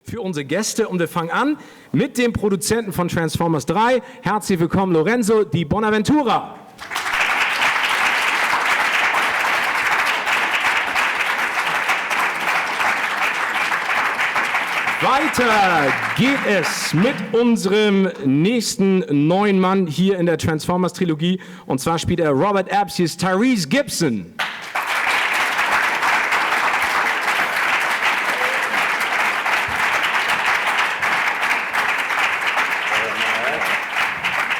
für unsere Gäste und wir fangen an mit dem Produzenten von Transformers 3. Herzlich willkommen, Lorenzo Di Bonaventura. Weiter geht es mit unserem nächsten neuen Mann hier in der Transformers-Trilogie. Und zwar spielt er Robert Epps' Tyrese Gibson.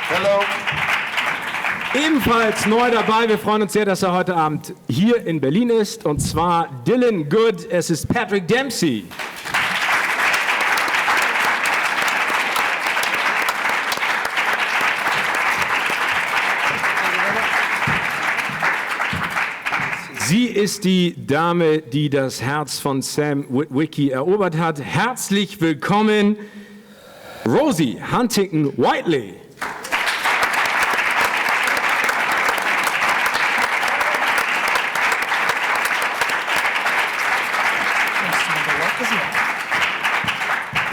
Hello. Ebenfalls neu dabei, wir freuen uns sehr, dass er heute Abend hier in Berlin ist. Und zwar Dylan Good, es ist Patrick Dempsey. Sie ist die Dame, die das Herz von Sam Witwicky erobert hat. Herzlich willkommen, Rosie Huntington-Whiteley.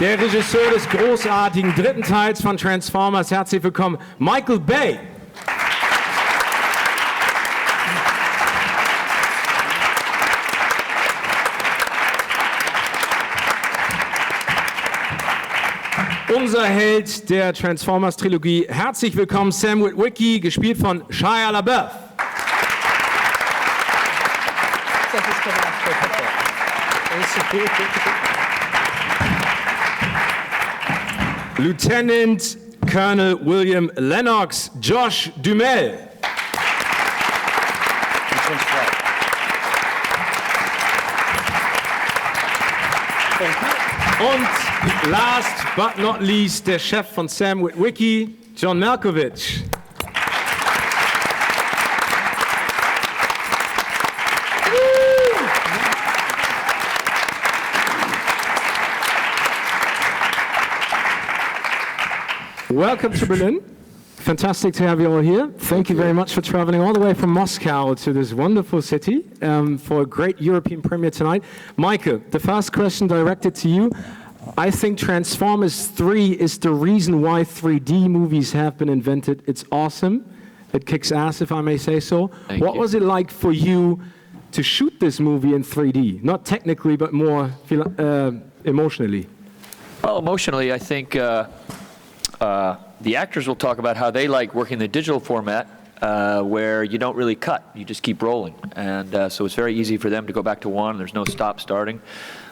Der Regisseur des großartigen dritten Teils von Transformers. Herzlich willkommen, Michael Bay. Unser Held der Transformers-Trilogie. Herzlich willkommen, Sam Witwicky, gespielt von Shia LaBeouf. Lieutenant Colonel William Lennox, Josh Duhamel. Und last but not least, der Chef von Sam Witwicky, John Malkovich. Welcome to Berlin. Fantastic to have you all here. Thank you very much for traveling all the way from Moscow to this wonderful city for a great European premiere tonight. Maike, the first question directed to you. I think Transformers 3 is the reason why 3D movies have been invented. It's awesome. It kicks ass, if I may say so. What was it like for you to shoot this movie in 3D? Not technically, but more emotionally. Well, emotionally, I think the actors will talk about how they like working the digital format where you don't really cut, you just keep rolling. And so it's very easy for them to go back to one, there's no stop starting.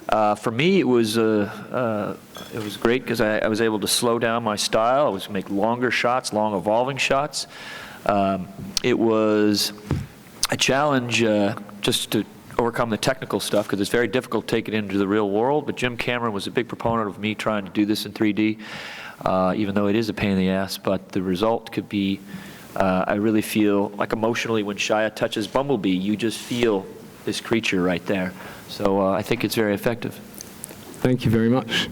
For me, it was great because I was able to slow down my style. I was make longer shots, long evolving shots. It was a challenge just to overcome the technical stuff because it's very difficult to take it into the real world. But Jim Cameron was a big proponent of me trying to do this in 3D. Even though it is a pain in the ass, but the result could be, I really feel like emotionally when Shia touches Bumblebee, you just feel this creature right there. So I think it's very effective. Thank you very much.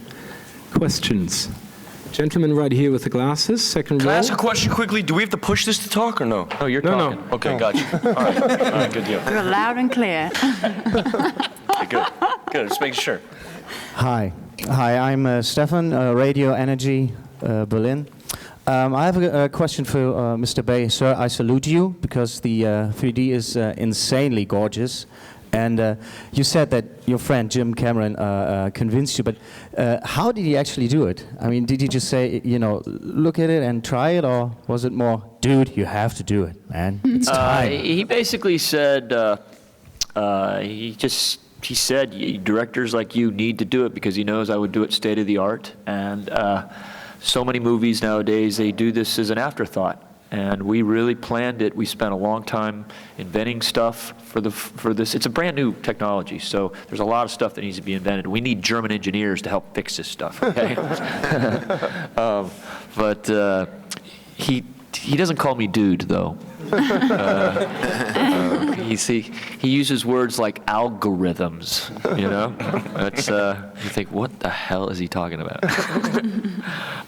Questions? Gentleman right here with the glasses, second row. Can I ask a question quickly? Do we have to push this to talk or no? Oh, you're talking. No. Okay, gotcha. All right, good deal. You're loud and clear. Okay, good, just making sure. Hi, I'm Stefan, Radio Energy, Berlin. I have a question for Mr. Bay. Sir, I salute you because the 3D is insanely gorgeous. And you said that your friend Jim Cameron convinced you, but how did he actually do it? I mean, did he just say, you know, look at it and try it, or was it more, dude, you have to do it, man, it's time? He basically said, he said, directors like you need to do it because he knows I would do it state of the art. And so many movies nowadays, they do this as an afterthought. And we really planned it. We spent a long time inventing stuff for this. It's a brand new technology, so there's a lot of stuff that needs to be invented. We need German engineers to help fix this stuff, okay? But he doesn't call me dude, though. He uses words like algorithms, you know? That's, you think, what the hell is he talking about?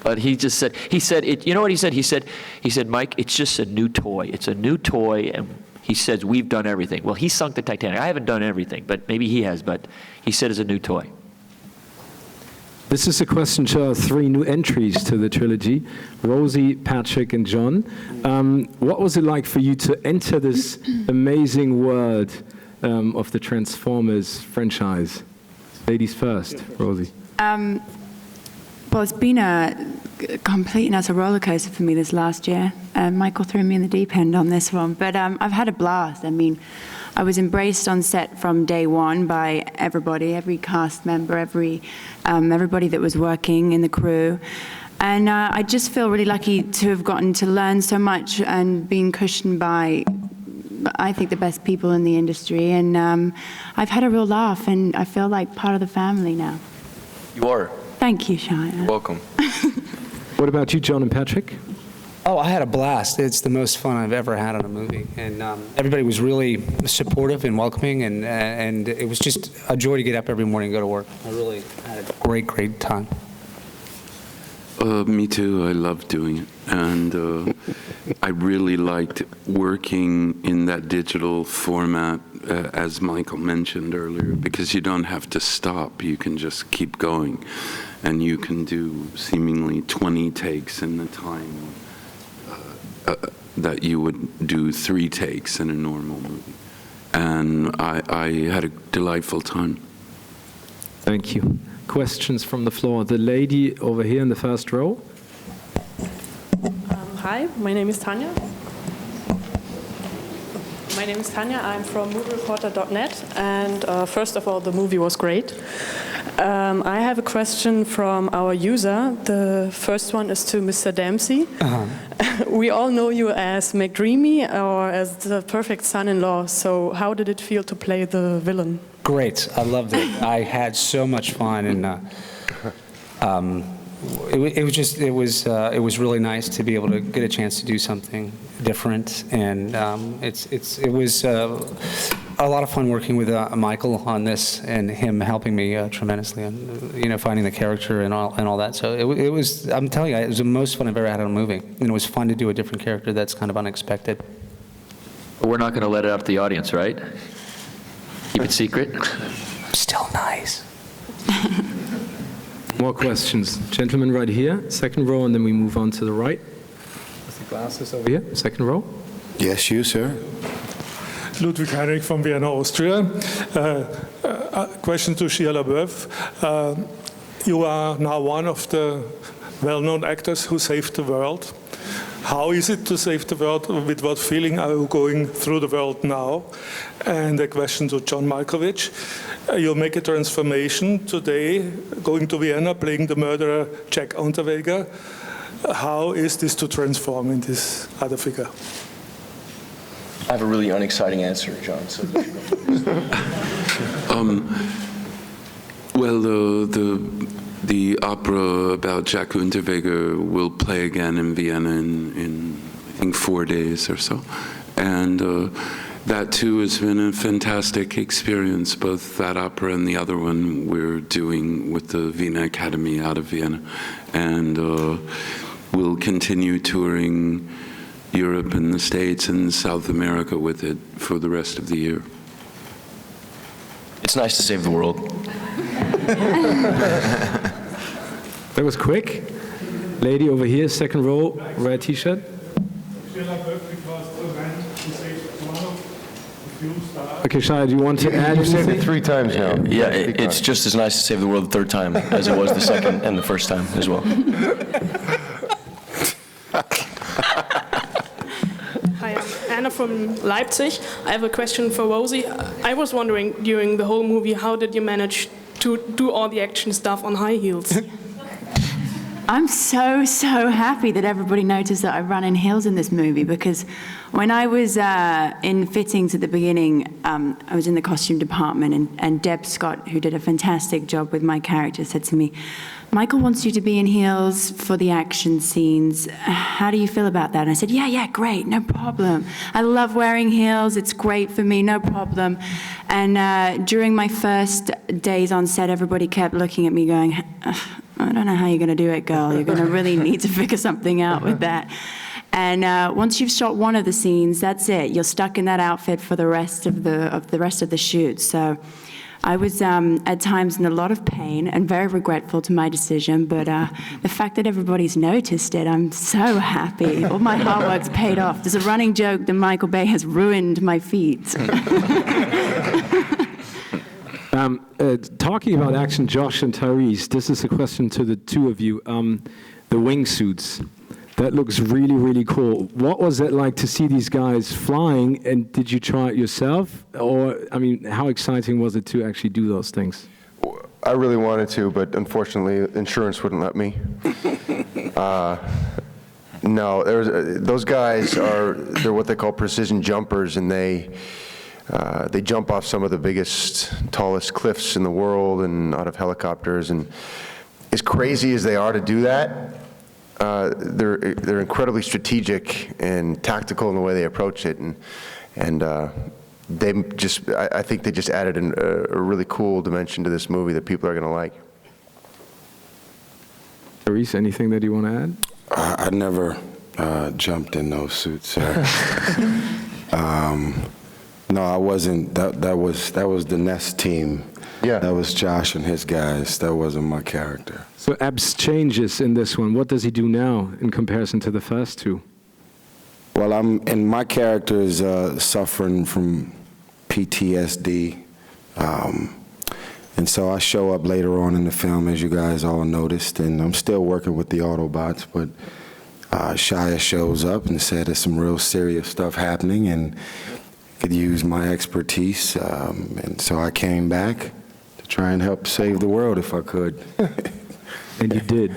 But he said, you know what he said? He said, Mike, it's just a new toy. It's a new toy, and he says, we've done everything. Well, he sunk the Titanic. I haven't done everything, but maybe he has, but he said it's a new toy. This is a question to our three new entries to the trilogy, Rosie, Patrick, and John. What was it like for you to enter this amazing world of the Transformers franchise? Ladies first, Rosie. Well, it's been a complete and utter roller coaster for me this last year. Michael threw me in the deep end on this one, but I've had a blast. I mean, I was embraced on set from day one by everybody, every cast member, everybody that was working in the crew. And I just feel really lucky to have gotten to learn so much and being cushioned by, I think, the best people in the industry. And I've had a real laugh, and I feel like part of the family now. You are. Thank you, Shia. Welcome. What about you, John and Patrick? Oh, I had a blast. It's the most fun I've ever had on a movie. And everybody was really supportive and welcoming, and it was just a joy to get up every morning and go to work. I really had a great, great time. Me too. I loved doing it. And I really liked working in that digital format, as Michael mentioned earlier, because you don't have to stop. You can just keep going. And you can do seemingly 20 takes in the time that you would do 3 takes in a normal movie. And I had a delightful time. Thank you. Questions from the floor. The lady over here in the first row. Hi, my name is Tanya. I'm from moviereporter.net, and first of all, the movie was great. I have a question from our user. The first one is to Mr. Dempsey. We all know you as McDreamy or as the perfect son-in-law, so how did it feel to play the villain? Great. I loved it. I had so much fun, and it was really nice to be able to get a chance to do something different, and it was a lot of fun working with Michael on this, and him helping me tremendously on finding the character and all that. So it was, I'm telling you, it was the most fun I've ever had on a movie, and it was fun to do a different character that's kind of unexpected. But we're not going to let it out to the audience, right? Keep it secret. Still nice. More questions. Gentleman right here, second row, and then we move on to the right. With the glasses over here, second row. Yes, you, sir. Ludwig Heinrich from Vienna, Austria. Question to Shia LaBeouf. You are now one of the well-known actors who saved the world. How is it to save the world? With what feeling are you going through the world now? And a question to John Malkovich. You make a transformation today, going to Vienna, playing the murderer Jack Unterweger. How is this to transform in this other figure? I have a really unexciting answer, John. So Well, the opera about Jack Unterweger will play again in Vienna in I think 4 days or so. And that too has been a fantastic experience, both that opera and the other one we're doing with the Vienna Academy out of Vienna. And we'll continue touring Europe and the States and South America with it for the rest of the year. it's nice to save the world. That was quick. Lady over here, second row, red t-shirt. Okay, Shia, do you want to add? You said it 3 times now. Yeah, it's just as nice to save the world the 3rd time as it was the 2nd and the 1st time as well. Hi, I'm Anna from Leipzig. I have a question for Rosie. I was wondering, during the whole movie, how did you manage to do all the action stuff on high heels? I'm so happy that everybody noticed that I run in heels in this movie, because when I was in fittings at the beginning, I was in the costume department, and Deb Scott, who did a fantastic job with my character, said to me, Michael wants you to be in heels for the action scenes. How do you feel about that? And I said, yeah, great, no problem. I love wearing heels. It's great for me, no problem. And during my first days on set, everybody kept looking at me going, I don't know how you're going to do it, girl. You're going to really need to figure something out with that. And once you've shot one of the scenes, that's it. You're stuck in that outfit for the rest of the shoot. So I was at times in a lot of pain and very regretful to my decision, but the fact that everybody's noticed it, I'm so happy. All my hard work's paid off. There's a running joke that Michael Bay has ruined my feet. Talking about action, Josh and Tyrese, this is a question to the two of you. The wingsuits, that looks really, really cool. What was it like to see these guys flying, and did you try it yourself? Or, I mean, how exciting was it to actually do those things? I really wanted to, but unfortunately, insurance wouldn't let me. No, those guys they're what they call precision jumpers, and they jump off some of the biggest, tallest cliffs in the world and out of helicopters. And as crazy as they are to do that, they're incredibly strategic and tactical in the way they approach it, and I think they just added a really cool dimension to this movie that people are going to like. Tyrese, anything that you want to add? I never jumped in those suits, sir. No, I wasn't. That was the Nest team. Yeah. That was Josh and his guys. That wasn't my character. So Abs changes in this one. What does he do now in comparison to the first two? Well, my character is suffering from PTSD. And so I show up later on in the film, as you guys all noticed, and I'm still working with the Autobots, but Shia shows up and said there's some real serious stuff happening and could use my expertise. And so I came back to try and help save the world if I could. And you did.